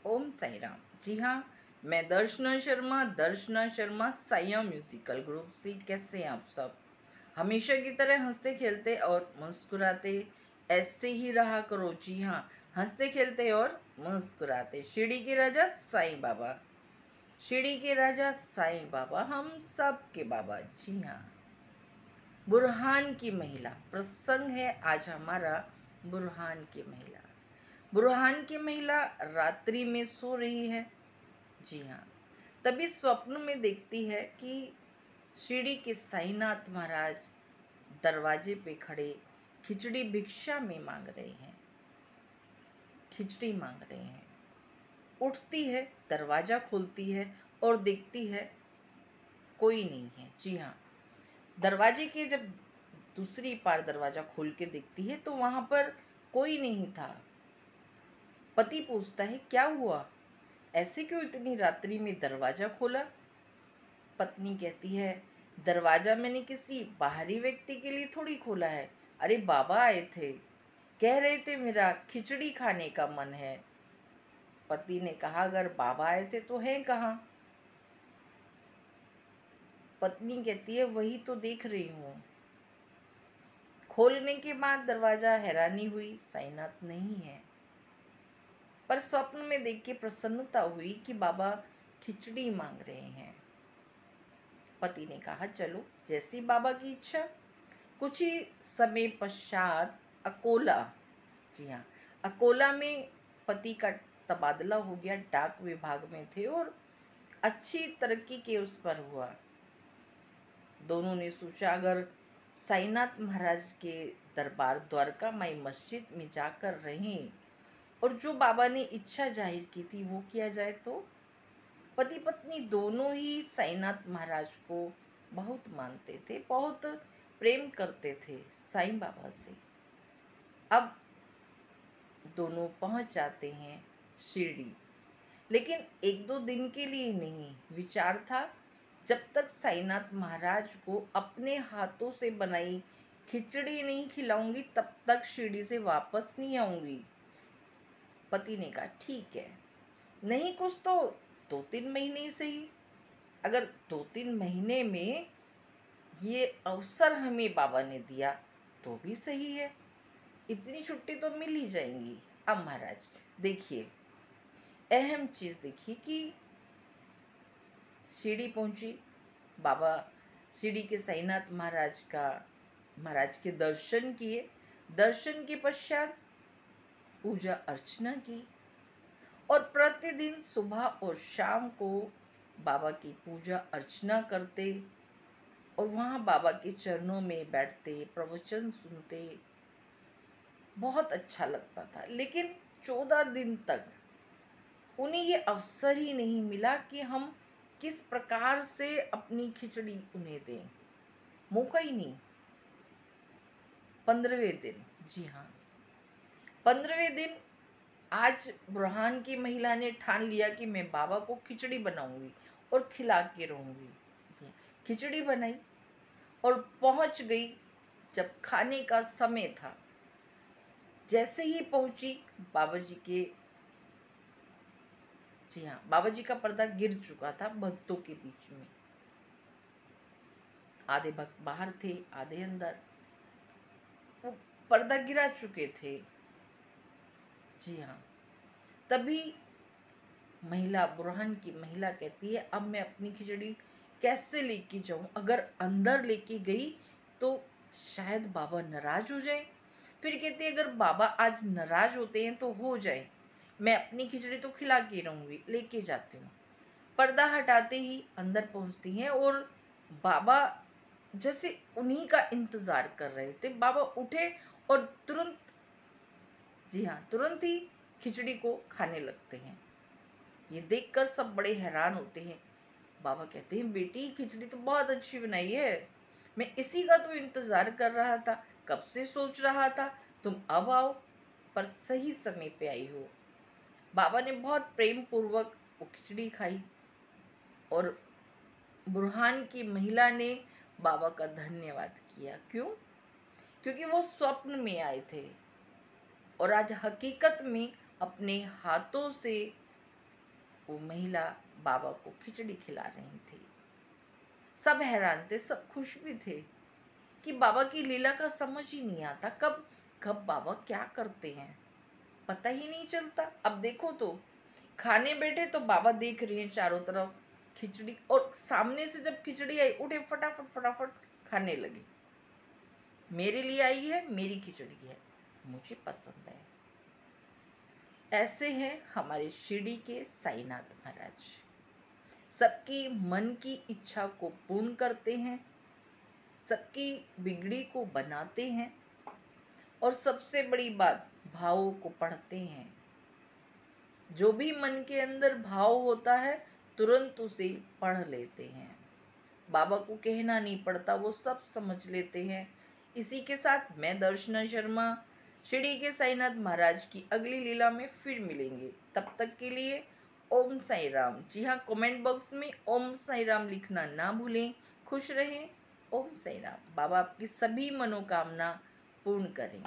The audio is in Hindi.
ओम साई राम। जी हाँ, मैं दर्शना शर्मा साया म्यूजिकल ग्रुप से। कैसे हैं आप सब? हमेशा की तरह हंसते खेलते और मुस्कुराते ऐसे ही रहा करो। जी हाँ, हंसते खेलते और मुस्कुराते। शिरडी के राजा साईं बाबा, शिरडी के राजा साईं बाबा, हम सब के बाबा। जी हाँ, बुरहान की महिला प्रसंग है आज हमारा। बुरहान की महिला, बुरहान की महिला रात्रि में सो रही है। जी हाँ, तभी स्वप्न में देखती है कि शिरडी के साईनाथ महाराज दरवाजे पे खड़े खिचड़ी भिक्षा में मांग रहे हैं, खिचड़ी मांग रहे हैं। उठती है, दरवाजा खोलती है और देखती है कोई नहीं है। जी हाँ, दरवाजे के जब दूसरी पार दरवाजा खोल के देखती है तो वहां पर कोई नहीं था। पति पूछता है क्या हुआ, ऐसे क्यों इतनी रात्रि में दरवाजा खोला? पत्नी कहती है दरवाजा मैंने किसी बाहरी व्यक्ति के लिए थोड़ी खोला है। अरे बाबा आए थे, कह रहे थे मेरा खिचड़ी खाने का मन है। पति ने कहा अगर बाबा आए थे तो हैं कहाँ? पत्नी कहती है वही तो देख रही हूँ। खोलने के बाद दरवाजा हैरानी हुई, साईनाथ नहीं है। पर स्वप्न में देख के प्रसन्नता हुई कि बाबा खिचड़ी मांग रहे हैं। पति ने कहा चलो जैसी बाबा की इच्छा। कुछ ही समय पश्चात अकोला, जी हाँ, अकोला में पति का तबादला हो गया। डाक विभाग में थे और अच्छी तरक्की के उस पर हुआ। दोनों ने सोचा अगर साईनाथ महाराज के दरबार द्वारका माई मस्जिद में जाकर रहें और जो बाबा ने इच्छा जाहिर की थी वो किया जाए तो। पति पत्नी दोनों ही साईनाथ महाराज को बहुत मानते थे, बहुत प्रेम करते थे साईं बाबा से। अब दोनों पहुंच जाते हैं शिरडी, लेकिन एक दो दिन के लिए नहीं। विचार था जब तक साईनाथ महाराज को अपने हाथों से बनाई खिचड़ी नहीं खिलाऊंगी तब तक शिरडी से वापस नहीं आऊंगी। पति ने कहा ठीक है, नहीं कुछ तो 2-3 महीने ही सही। अगर 2-3 महीने में ये अवसर हमें बाबा ने दिया तो भी सही है, इतनी छुट्टी तो मिल ही जाएंगी। अब महाराज देखिए, अहम चीज देखिए कि शिरडी पहुंची। बाबा शिरडी के साईनाथ महाराज के दर्शन किए। दर्शन के पश्चात पूजा अर्चना की और प्रतिदिन सुबह और शाम को बाबा की पूजा अर्चना करते और वहाँ बाबा के चरणों में बैठते, प्रवचन सुनते। बहुत अच्छा लगता था। लेकिन 14 दिन तक उन्हें ये अवसर ही नहीं मिला कि हम किस प्रकार से अपनी खिचड़ी उन्हें दें, मौका ही नहीं। 15वें दिन, जी हाँ, 15वें दिन आज बुरहान की महिला ने ठान लिया कि मैं बाबा को खिचड़ी बनाऊंगी और खिला के रहूंगी। जी, खिचड़ी बनाई और पहुंच गई। जब खाने का समय था, जैसे ही पहुंची बाबा जी के, जी हाँ, बाबा जी का पर्दा गिर चुका था भक्तों के बीच में। आधे भक्त बाहर थे, आधे अंदर। वो पर्दा गिरा चुके थे। जी हाँ, तभी महिला, बुरहान की महिला कहती है अब मैं अपनी खिचड़ी कैसे लेके जाऊं? अगर अंदर लेके गई तो शायद बाबा नाराज हो जाए। फिर कहती है अगर बाबा आज नाराज होते हैं तो हो जाए, मैं अपनी खिचड़ी तो खिला के रहूंगी, लेके जाती हूँ। पर्दा हटाते ही अंदर पहुंचती हैं और बाबा जैसे उन्हीं का इंतजार कर रहे थे। बाबा उठे और तुरंत, जी हाँ, तुरंत ही खिचड़ी को खाने लगते हैं। ये देखकर सब बड़े हैरान होते हैं। बाबा कहते हैं बेटी खिचड़ी तो बहुत अच्छी बनाई है, मैं इसी का तो इंतजार कर रहा था, कब से सोच रहा था तुम अब आओ, पर सही समय पे आई हो। बाबा ने बहुत प्रेम पूर्वक वो खिचड़ी खाई और बुरहान की महिला ने बाबा का धन्यवाद किया। क्यों? क्योंकि वो स्वप्न में आए थे और आज हकीकत में अपने हाथों से वो महिला बाबा को खिचड़ी खिला रही थी। सब हैरान थे, सब खुश भी थे कि बाबा की लीला का समझ ही नहीं आता, कब कब बाबा क्या करते हैं पता ही नहीं चलता। अब देखो तो खाने बैठे तो बाबा देख रही हैं चारों तरफ खिचड़ी, और सामने से जब खिचड़ी आई उठे फटाफट फटाफट खाने लगे। मेरे लिए आई है, मेरी खिचड़ी है, मुझे पसंद है। ऐसे हैं हमारे शिरडी के साईनाथ महाराज, सबकी मन की इच्छा को पूर्ण करते हैं, सबकी बिगड़ी को बनाते हैं, और सबसे बड़ी बात भावों को पढ़ते हैं। जो भी मन के अंदर भाव होता है तुरंत उसे पढ़ लेते हैं। बाबा को कहना नहीं पड़ता, वो सब समझ लेते हैं। इसी के साथ मैं दर्शना शर्मा शिरडी के साईनाथ महाराज की अगली लीला में फिर मिलेंगे। तब तक के लिए ओम साई राम। जी हाँ, कमेंट बॉक्स में ओम साई राम लिखना ना भूलें। खुश रहें। ओम साई राम। बाबा आपकी सभी मनोकामना पूर्ण करें।